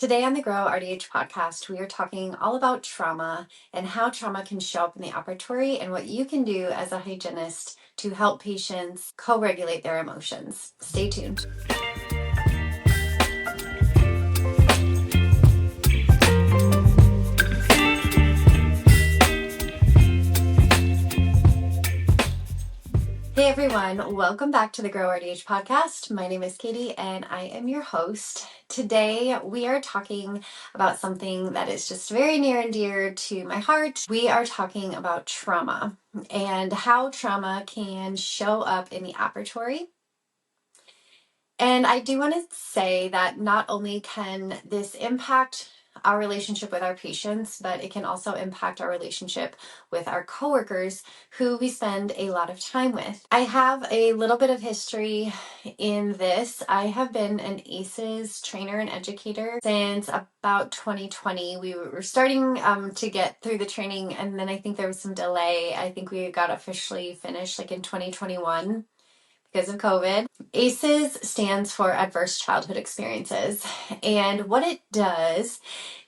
Today on the Grow RDH podcast, we are talking all about trauma and how trauma can show up in the operatory and what you can do as a hygienist to help patients co-regulate their emotions. Stay tuned. Hey everyone, welcome back to the Grow RDH podcast. My name is Katie and I am your host. Today we are talking about something that is just very near and dear to my heart. We are talking about trauma and how trauma can show up in the operatory. And I do want to say that not only can this impact our relationship with our patients, but it can also impact our relationship with our coworkers who we spend a lot of time with. I have a little bit of history in this. I have been an ACEs trainer and educator since about 2020. We were starting to get through the training, and then I think there was some delay. I think we got officially finished like in 2021. Because of COVID. ACEs stands for Adverse Childhood Experiences. And what it does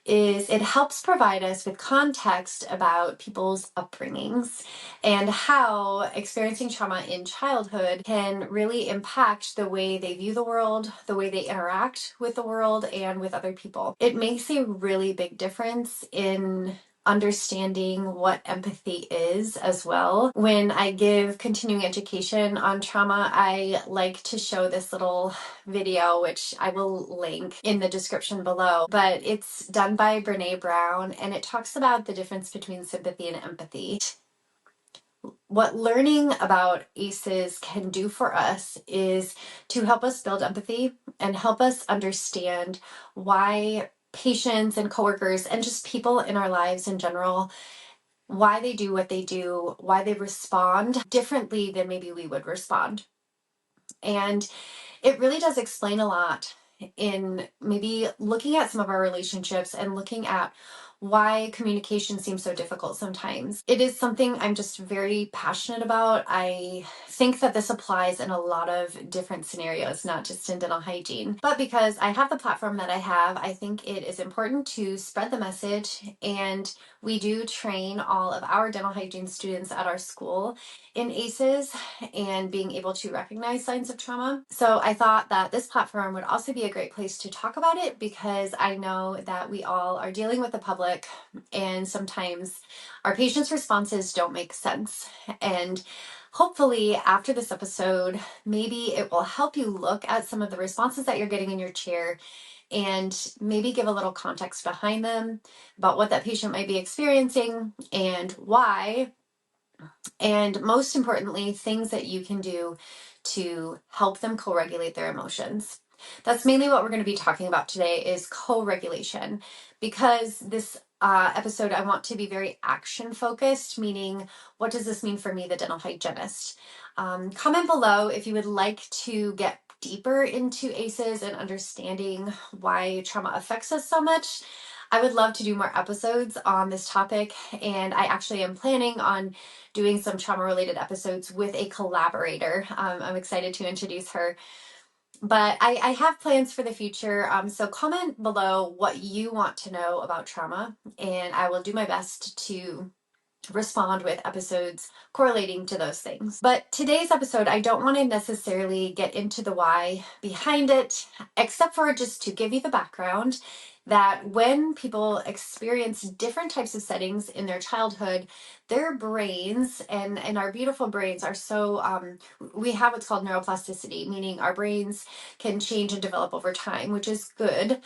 is it helps provide us with context about people's upbringings and how experiencing trauma in childhood can really impact the way they view the world, the way they interact with the world and with other people. It makes a really big difference in understanding what empathy is as well. When I give continuing education on trauma, I like to show this little video, which I will link in the description below, but it's done by Brene Brown and it talks about the difference between sympathy and empathy. What learning about ACEs can do for us is to help us build empathy and help us understand why patients and coworkers and just people in our lives in general, why they do what they do, why they respond differently than maybe we would respond. And it really does explain a lot in maybe looking at some of our relationships and looking at why communication seems so difficult sometimes. It is something I'm just very passionate about. I think that this applies in a lot of different scenarios, not just in dental hygiene. But because I have the platform that I have, I think it is important to spread the message. And we do train all of our dental hygiene students at our school in ACEs and being able to recognize signs of trauma. So I thought that this platform would also be a great place to talk about it because I know that we all are dealing with the public and sometimes our patients' responses don't make sense. And hopefully after this episode, maybe it will help you look at some of the responses that you're getting in your chair and maybe give a little context behind them about what that patient might be experiencing and why. And most importantly, things that you can do to help them co-regulate their emotions. That's mainly what we're going to be talking about today is co-regulation, because this episode I want to be very action focused, meaning what does this mean for me, the dental hygienist? Comment below if you would like to get deeper into ACEs and understanding why trauma affects us so much. I would love to do more episodes on this topic, and I actually am planning on doing some trauma-related episodes with a collaborator. I'm excited to introduce her. But I have plans for the future, so comment below what you want to know about trauma, and I will do my best to respond with episodes correlating to those things. But today's episode, I don't want to necessarily get into the why behind it, except for just to give you the background that when people experience different types of settings in their childhood, their brains and our beautiful brains are so, we have what's called neuroplasticity, meaning our brains can change and develop over time, which is good.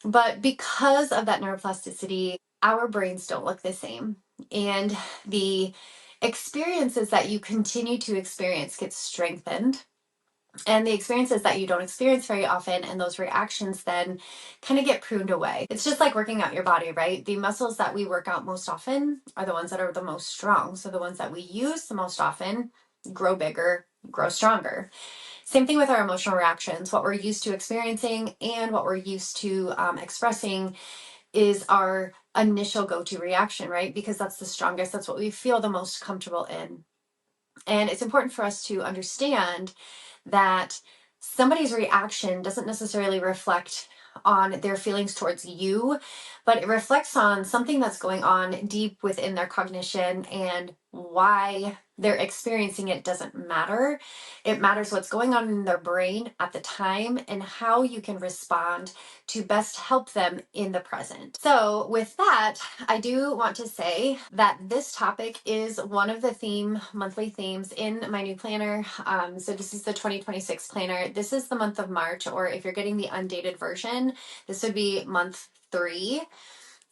But because of that neuroplasticity, our brains don't look the same. And the experiences that you continue to experience get strengthened. And the experiences that you don't experience very often and those reactions then kind of get pruned away. It's just like working out your body, right? The muscles that we work out most often are the ones that are the most strong. So the ones that we use the most often grow bigger, grow stronger. Same thing with our emotional reactions. What we're used to experiencing and what we're used to expressing is our initial go-to reaction, right? Because that's the strongest, that's what we feel the most comfortable in. And it's important for us to understand that somebody's reaction doesn't necessarily reflect on their feelings towards you, but it reflects on something that's going on deep within their cognition, and why they're experiencing it doesn't matter. It matters what's going on in their brain at the time and how you can respond to best help them in the present. So with that, I do want to say that this topic is one of the monthly themes in my new planner. So this is the 2026 planner. This is the month of March, or if you're getting the undated version, this would be month 3.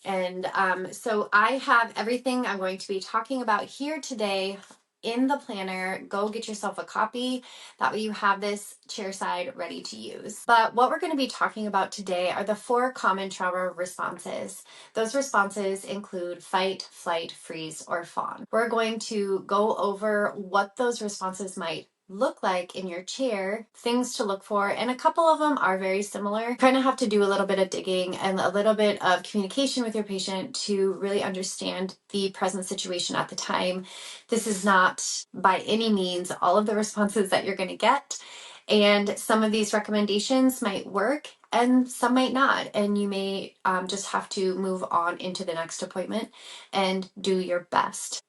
And so I have everything I'm going to be talking about here today in the planner. Go get yourself a copy. That way you have this chair side ready to use. But what we're going to be talking about today are the 4 common trauma responses. Those responses include fight, flight, freeze, or fawn. We're going to go over what those responses might look like in your chair, things to look for, and a couple of them are very similar. You kind of have to do a little bit of digging and a little bit of communication with your patient to really understand the present situation at the time. This is not by any means all of the responses that you're going to get, and some of these recommendations might work and some might not, and you may just have to move on into the next appointment and do your best.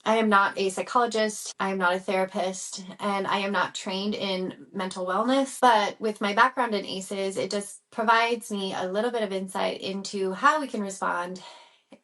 I am not a psychologist, I am not a therapist, and I am not trained in mental wellness, but with my background in ACEs, it just provides me a little bit of insight into how we can respond.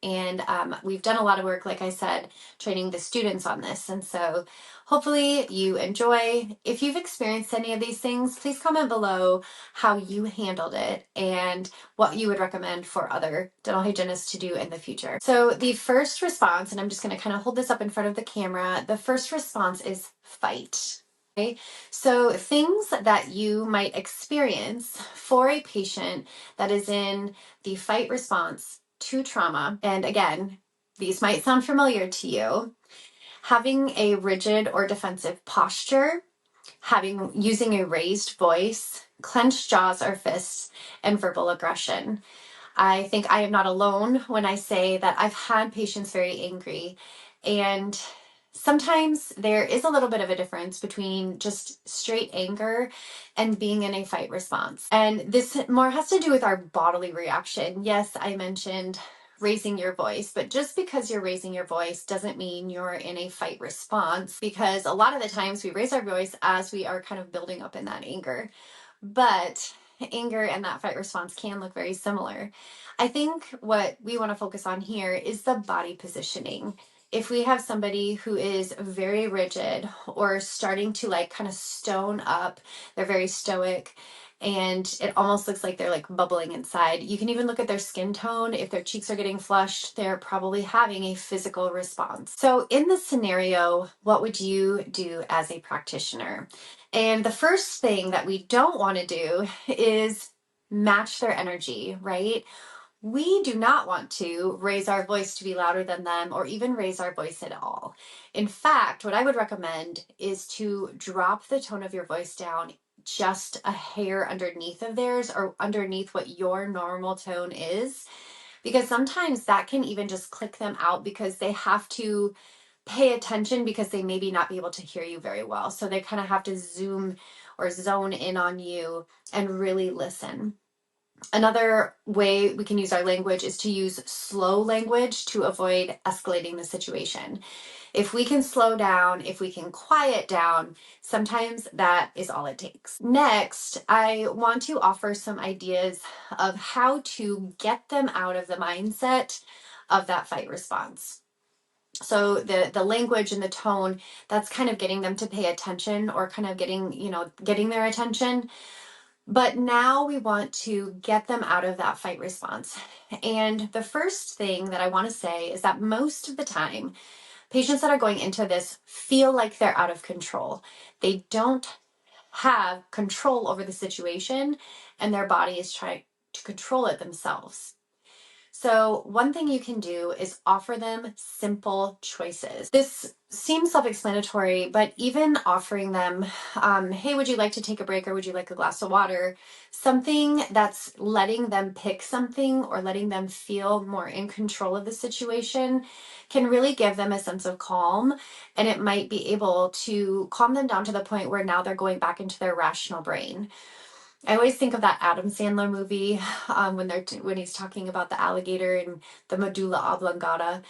And we've done a lot of work, like I said, training the students on this. And so hopefully you enjoy. If you've experienced any of these things, please comment below how you handled it and what you would recommend for other dental hygienists to do in the future. So the first response, and I'm just going to kind of hold this up in front of the camera, the first response is fight. Okay? So things that you might experience for a patient that is in the fight response to trauma, and again, these might sound familiar to you: having a rigid or defensive posture, using a raised voice, clenched jaws or fists, and verbal aggression. I think I am not alone when I say that I've had patients very angry, and sometimes there is a little bit of a difference between just straight anger and being in a fight response. And this more has to do with our bodily reaction. Yes, I mentioned raising your voice, but just because you're raising your voice doesn't mean you're in a fight response, because a lot of the times we raise our voice as we are kind of building up in that anger. But anger and that fight response can look very similar. I think what we want to focus on here is the body positioning. If we have somebody who is very rigid or starting to like kind of stone up, they're very stoic, and it almost looks like they're like bubbling inside. You can even look at their skin tone. If their cheeks are getting flushed, they're probably having a physical response. So in this scenario, what would you do as a practitioner? And the first thing that we don't want to do is match their energy, right? We do not want to raise our voice to be louder than them or even raise our voice at all. In fact, what I would recommend is to drop the tone of your voice down just a hair underneath of theirs, or underneath what your normal tone is, because sometimes that can even just click them out because they have to pay attention because they maybe not be able to hear you very well. So they kind of have to zoom or zone in on you and really listen. Another way we can use our language is to use slow language to avoid escalating the situation. If we can slow down, if we can quiet down, sometimes that is all it takes. Next, I want to offer some ideas of how to get them out of the mindset of that fight response. So the language and the tone, that's kind of getting them to pay attention, or kind of getting their attention. But now we want to get them out of that fight response. And the first thing that I want to say is that most of the time, patients that are going into this feel like they're out of control. They don't have control over the situation, and their body is trying to control it themselves. So one thing you can do is offer them simple choices. This seems self-explanatory, but even offering them, hey, would you like to take a break, or would you like a glass of water? Something that's letting them pick something or letting them feel more in control of the situation can really give them a sense of calm, and it might be able to calm them down to the point where now they're going back into their rational brain. I always think of that Adam Sandler movie when he's talking about the alligator and the medulla oblongata,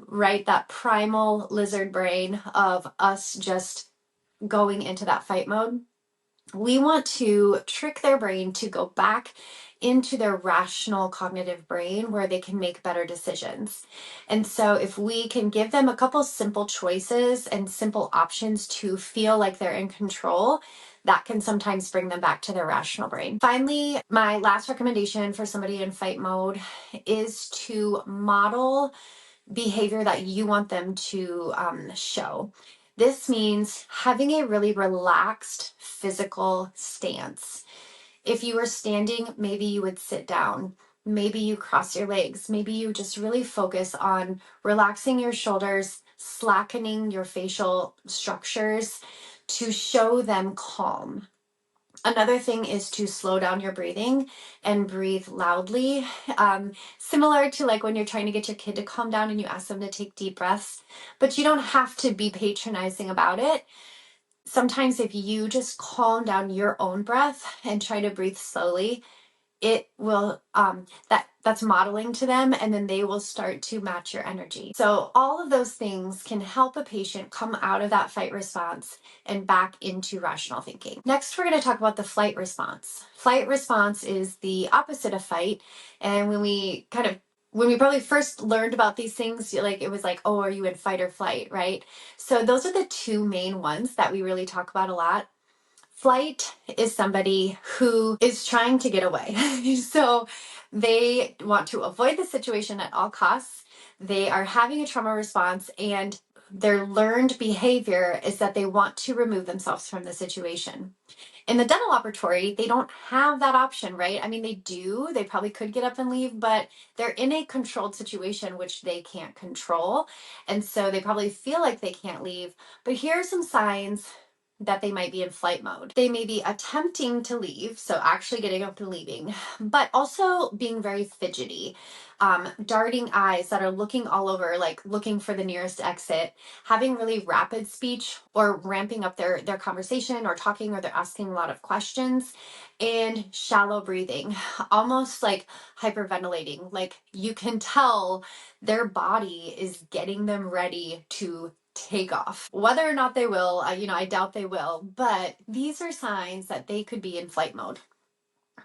right? That primal lizard brain of us just going into that fight mode. We want to trick their brain to go back into their rational cognitive brain where they can make better decisions. And so if we can give them a couple simple choices and simple options to feel like they're in control, that can sometimes bring them back to their rational brain. Finally, my last recommendation for somebody in fight mode is to model behavior that you want them to show. This means having a really relaxed physical stance. If you were standing, maybe you would sit down. Maybe you cross your legs. Maybe you just really focus on relaxing your shoulders, slackening your facial structures to show them calm. Another thing is to slow down your breathing and breathe loudly. Similar to like when you're trying to get your kid to calm down and you ask them to take deep breaths, but you don't have to be patronizing about it. Sometimes if you just calm down your own breath and try to breathe slowly, it will that's modeling to them, and then they will start to match your energy. So all of those things can help a patient come out of that fight response and back into rational thinking. Next, we're going to talk about the flight response. Flight response is the opposite of fight, and when we probably first learned about these things, like it was like, oh, are you in fight or flight, right? So those are the two main ones that we really talk about a lot. Flight is somebody who is trying to get away. So they want to avoid the situation at all costs. They are having a trauma response, and their learned behavior is that they want to remove themselves from the situation. In the dental operatory, they don't have that option, right? I mean, they do. They probably could get up and leave, but they're in a controlled situation, which they can't control. And so they probably feel like they can't leave. But here are some signs that they might be in flight mode. They may be attempting to leave, so actually getting up and leaving, but also being very fidgety, darting eyes that are looking all over, like looking for the nearest exit, having really rapid speech or ramping up their conversation or talking, or they're asking a lot of questions, and shallow breathing, almost like hyperventilating. Like you can tell their body is getting them ready to take off. Whether or not they will, I doubt they will, but these are signs that they could be in flight mode.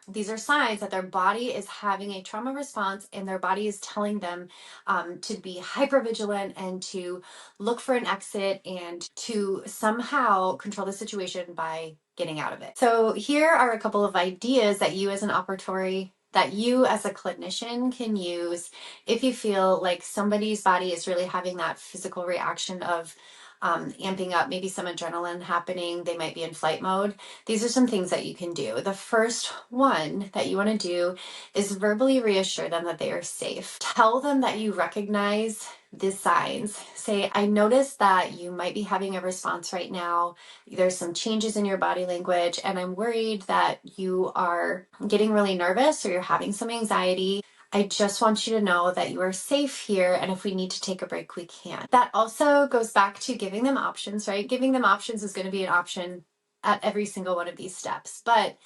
These are signs that their body is having a trauma response, and their body is telling them to be hypervigilant and to look for an exit and to somehow control the situation by getting out of it. So here are a couple of ideas that you as an operatory, that you as a clinician can use if you feel like somebody's body is really having that physical reaction of amping up, maybe some adrenaline happening, they might be in flight mode. These are some things that you can do. The first one that you want to do is verbally reassure them that they are safe. Tell them that you recognize the signs. Say, I noticed that you might be having a response right now. There's some changes in your body language, and I'm worried that you are getting really nervous or you're having some anxiety. I just want you to know that you are safe here, and if we need to take a break, we can. That also goes back to giving them options, right? Giving them options is going to be an option at every single one of these steps, but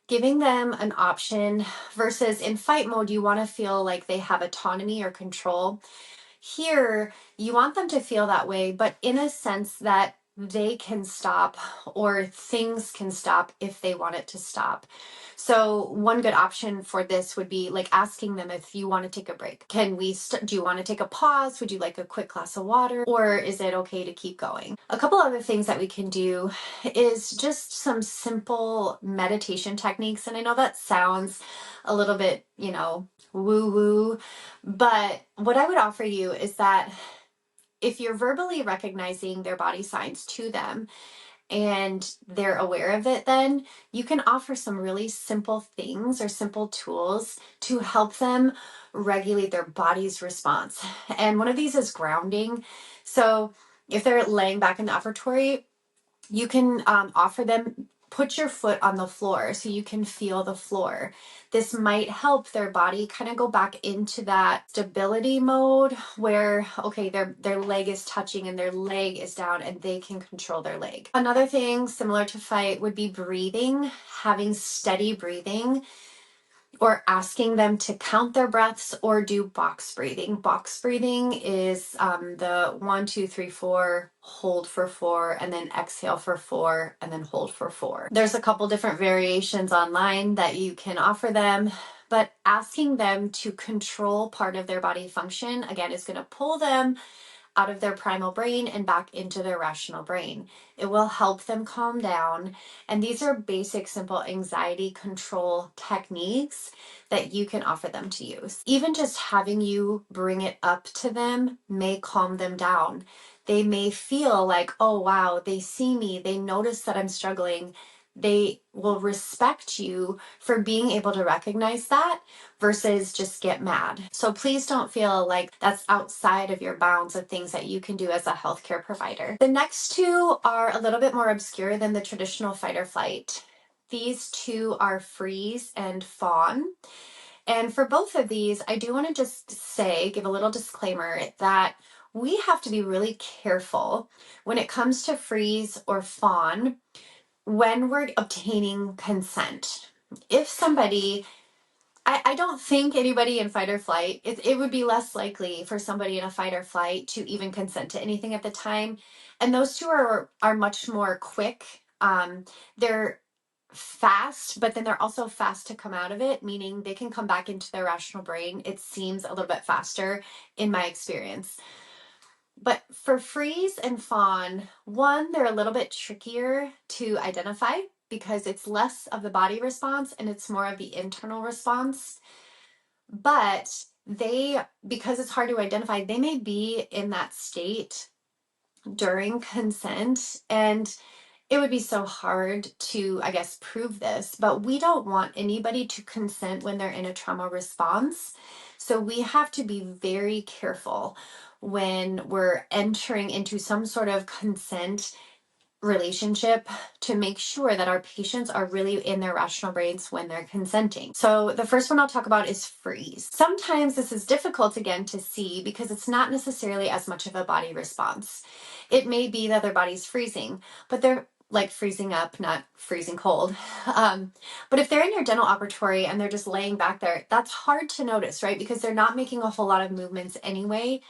giving them an option versus in fight mode, you want to feel like they have autonomy or control. Here, you want them to feel that way, but in a sense that they can stop, or things can stop if they want it to stop. So one good option for this would be like asking them if you want to take a break. Do you want to take a pause? Would you like a quick glass of water? Or is it okay to keep going? A couple other things that we can do is just some simple meditation techniques. And I know that sounds a little bit, woo-woo, but what I would offer you is that if you're verbally recognizing their body signs to them and they're aware of it, then you can offer some really simple things or simple tools to help them regulate their body's response. And one of these is grounding. So if they're laying back in the operatory, you can offer them put your foot on the floor so you can feel the floor. This might help their body kind of go back into that stability mode where, okay, their leg is touching and their leg is down and they can control their leg. Another thing similar to fight would be breathing, having steady breathing, or asking them to count their breaths or do box breathing. Box breathing is the 1, 2, 3, 4, hold for 4, and then exhale for 4, and then hold for 4. There's a couple different variations online that you can offer them, but asking them to control part of their body function, again, is going to pull them out of their primal brain and back into their rational brain. It will help them calm down. And these are basic, simple anxiety control techniques that you can offer them to use. Even just having you bring it up to them may calm them down. They may feel like, oh, wow, they see me, they notice that I'm struggling. They will respect you for being able to recognize that versus just get mad. So please don't feel like that's outside of your bounds of things that you can do as a healthcare provider. The next two are a little bit more obscure than the traditional fight or flight. These two are freeze and fawn. And for both of these, I do want to just say, give a little disclaimer that we have to be really careful when it comes to freeze or fawn when we're obtaining consent. If somebody, I don't think anybody in fight or flight, it would be less likely for somebody in a fight or flight to even consent to anything at the time. And those two are much more quick. They're fast, but then they're also fast to come out of it, meaning they can come back into their rational brain. It seems a little bit faster in my experience. But for freeze and fawn, one, they're a little bit trickier to identify because it's less of the body response and it's more of the internal response. But because it's hard to identify, they may be in that state during consent, and it would be so hard to, I guess, prove this, but we don't want anybody to consent when they're in a trauma response. So we have to be very careful when we're entering into some sort of consent relationship to make sure that our patients are really in their rational brains when they're consenting. So the first one I'll talk about is freeze. Sometimes this is difficult again to see because it's not necessarily as much of a body response. It may be that their body's freezing, but they're like freezing up, not freezing cold. But if they're in your dental operatory and they're just laying back there, that's hard to notice, right? Because they're not making a whole lot of movements anyway.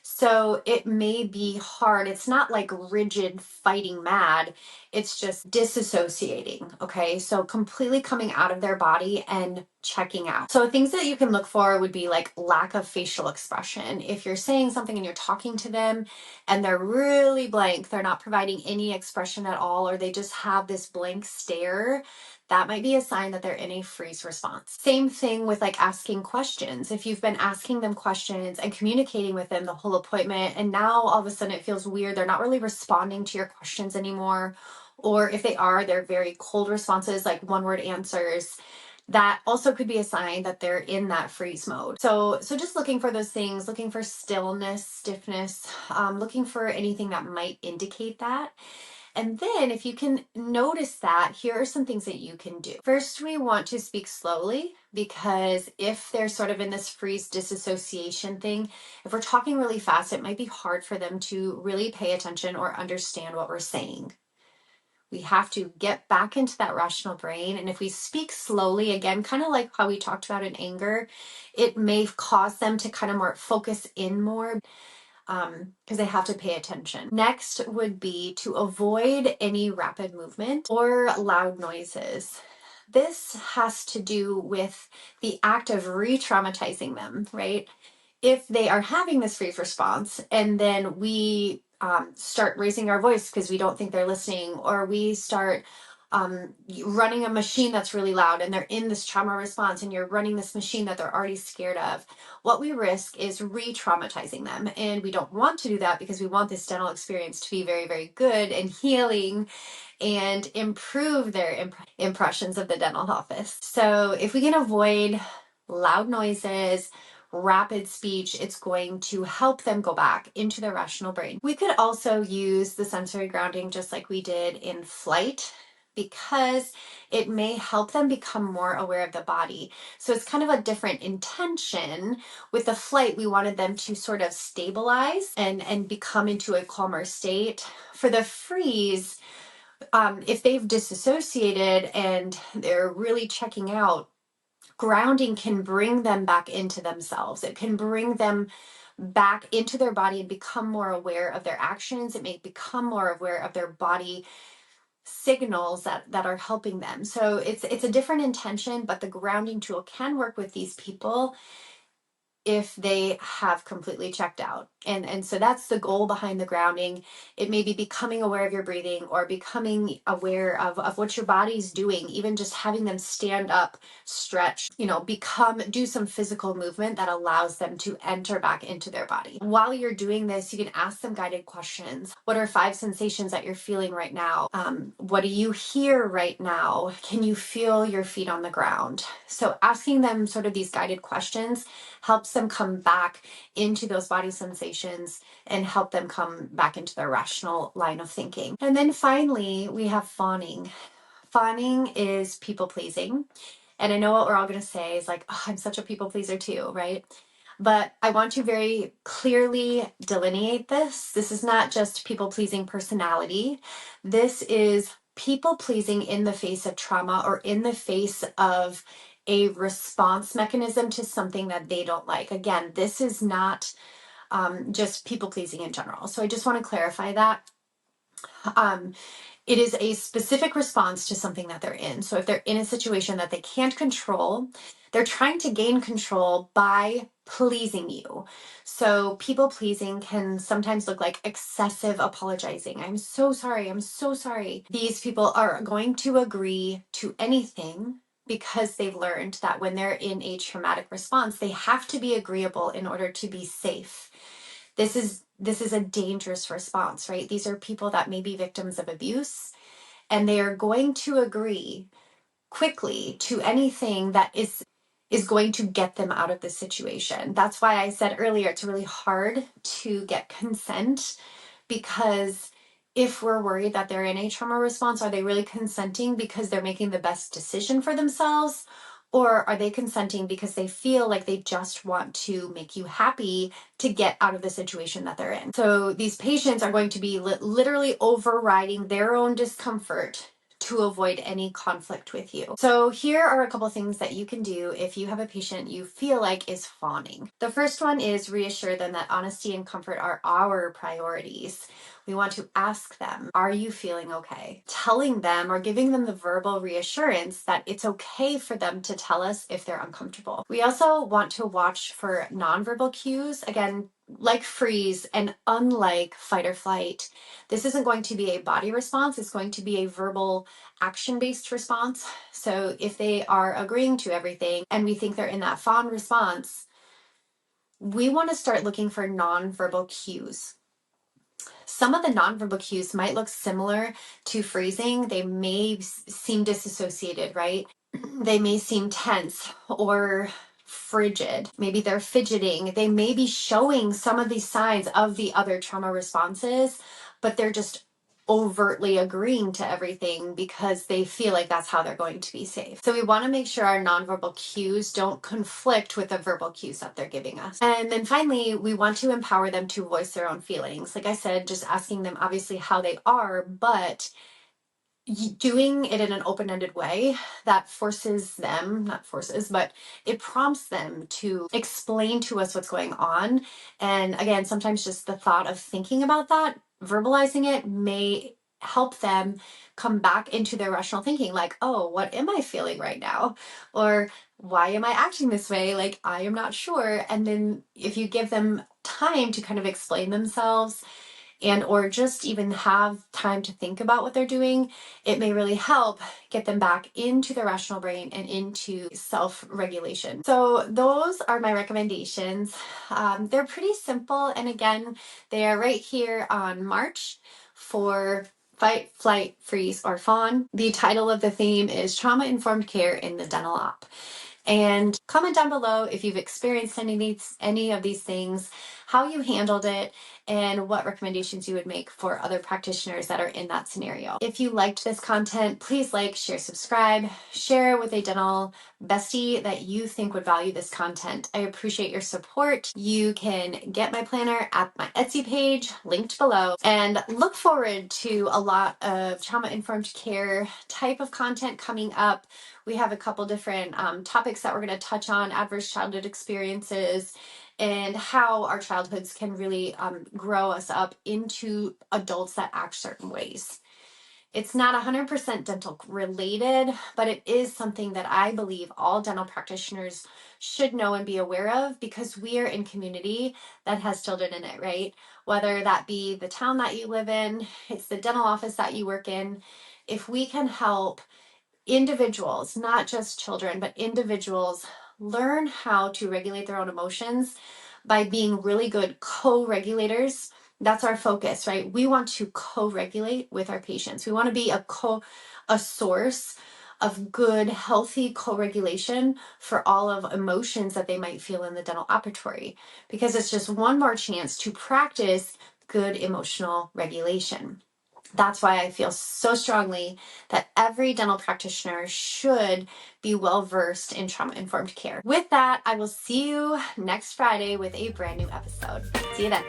So it may be hard. It's not like rigid fighting mad. It's just disassociating. Okay. So completely coming out of their body and checking out. So things that you can look for would be like lack of facial expression. If you're saying something and you're talking to them and they're really blank, they're not providing any expression at all, or they just have this blank stare, that might be a sign that they're in a freeze response. Same thing with like asking questions. If you've been asking them questions and communicating with them the whole appointment, and now all of a sudden it feels weird, they're not really responding to your questions anymore. Or if they are, they're very cold responses, like one-word answers. That also could be a sign that they're in that freeze mode. So just looking for those things, looking for stillness, stiffness, looking for anything that might indicate that. And then if you can notice that, here are some things that you can do. First, we want to speak slowly because if they're sort of in this freeze disassociation thing, if we're talking really fast, it might be hard for them to really pay attention or understand what we're saying. We have to get back into that rational brain. And if we speak slowly, again, kind of like how we talked about in anger, it may cause them to kind of more focus in more because they have to pay attention. Next would be to avoid any rapid movement or loud noises. This has to do with the act of re-traumatizing them, right? If they are having this freeze response and then we start raising our voice because we don't think they're listening, or we start running a machine that's really loud and they're in this trauma response and you're running this machine that they're already scared of, what we risk is re-traumatizing them. And we don't want to do that because we want this dental experience to be very, very good and healing and improve their impressions of the dental office. So if we can avoid loud noises, rapid speech, it's going to help them go back into their rational brain. We could also use the sensory grounding just like we did in flight. because it may help them become more aware of the body. So it's kind of a different intention. With the flight, we wanted them to sort of stabilize and become into a calmer state. For the freeze, if they've disassociated and they're really checking out, grounding can bring them back into themselves. It can bring them back into their body and become more aware of their actions. It may become more aware of their body signals that are helping them. So it's a different intention, but the grounding tool can work with these people if they have completely checked out. And so that's the goal behind the grounding. It may be becoming aware of your breathing or becoming aware of what your body's doing, even just having them stand up, stretch, do some physical movement that allows them to enter back into their body. While you're doing this, you can ask them guided questions. What are 5 sensations that you're feeling right now? What do you hear right now? Can you feel your feet on the ground? So asking them sort of these guided questions helps them come back into those body sensations and help them come back into their rational line of thinking. And then finally, we have fawning. Fawning is people pleasing. And I know what we're all going to say is like, oh, I'm such a people pleaser too, right? But I want to very clearly delineate this. This is not just people pleasing personality. This is people pleasing in the face of trauma or in the face of a response mechanism to something that they don't like. Again, this is not just people pleasing in general. So I just want to clarify that. It is a specific response to something that they're in. So if they're in a situation that they can't control, they're trying to gain control by pleasing you. So people pleasing can sometimes look like excessive apologizing. I'm so sorry. I'm so sorry. These people are going to agree to anything because they've learned that when they're in a traumatic response, they have to be agreeable in order to be safe. This is a dangerous response, right? These are people that may be victims of abuse, and they are going to agree quickly to anything that is going to get them out of the situation. That's why I said earlier, it's really hard to get consent, because if we're worried that they're in a trauma response, are they really consenting because they're making the best decision for themselves? Or are they consenting because they feel like they just want to make you happy to get out of the situation that they're in? So these patients are going to be literally overriding their own discomfort to avoid any conflict with you. So here are a couple things that you can do if you have a patient you feel like is fawning. The first one is reassure them that honesty and comfort are our priorities. We want to ask them, are you feeling okay? Telling them or giving them the verbal reassurance that it's okay for them to tell us if they're uncomfortable. We also want to watch for nonverbal cues. Again, like freeze and unlike fight or flight, this isn't going to be a body response. It's going to be a verbal action-based response. So if they are agreeing to everything and we think they're in that fawn response, we want to start looking for nonverbal cues. Some of the nonverbal cues might look similar to freezing. They may seem disassociated, right? They may seem tense or frigid. Maybe they're fidgeting. They may be showing some of these signs of the other trauma responses, but they're just overtly agreeing to everything because they feel like that's how they're going to be safe. So we want to make sure our nonverbal cues don't conflict with the verbal cues that they're giving us. And then finally, we want to empower them to voice their own feelings. Like I said, just asking them obviously how they are, but doing it in an open-ended way that forces them, not forces, but it prompts them to explain to us what's going on. And again, sometimes just the thought of thinking about that, verbalizing it, may help them come back into their rational thinking, like, oh, what am I feeling right now? Or why am I acting this way? Like, I am not sure. And then if you give them time to kind of explain themselves, and or just even have time to think about what they're doing, it may really help get them back into the rational brain and into self-regulation. So those are my recommendations. They're pretty simple, and again, they are right here on March for Fight, Flight, Freeze, or Fawn. The title of the theme is Trauma-Informed Care in the Dental Op. And comment down below if you've experienced any of these things, how you handled it, and what recommendations you would make for other practitioners that are in that scenario. If you liked this content, please like, share, subscribe, share with a dental bestie that you think would value this content. I appreciate your support. You can get my planner at my Etsy page, linked below, and look forward to a lot of trauma-informed care type of content coming up. We have a couple different topics that we're going to touch on: adverse childhood experiences and how our childhoods can really grow us up into adults that act certain ways. It's not 100% dental related, but it is something that I believe all dental practitioners should know and be aware of, because we are in community that has children in it, right? Whether that be the town that you live in, it's the dental office that you work in. If we can help individuals, not just children, but individuals, learn how to regulate their own emotions by being really good co-regulators. That's our focus, right? We want to co-regulate with our patients. We want to be a source of good, healthy co-regulation for all of emotions that they might feel in the dental operatory, because it's just one more chance to practice good emotional regulation. That's why I feel so strongly that every dental practitioner should be well versed in trauma-informed care. With that, I will see you next Friday with a brand new episode. See you then.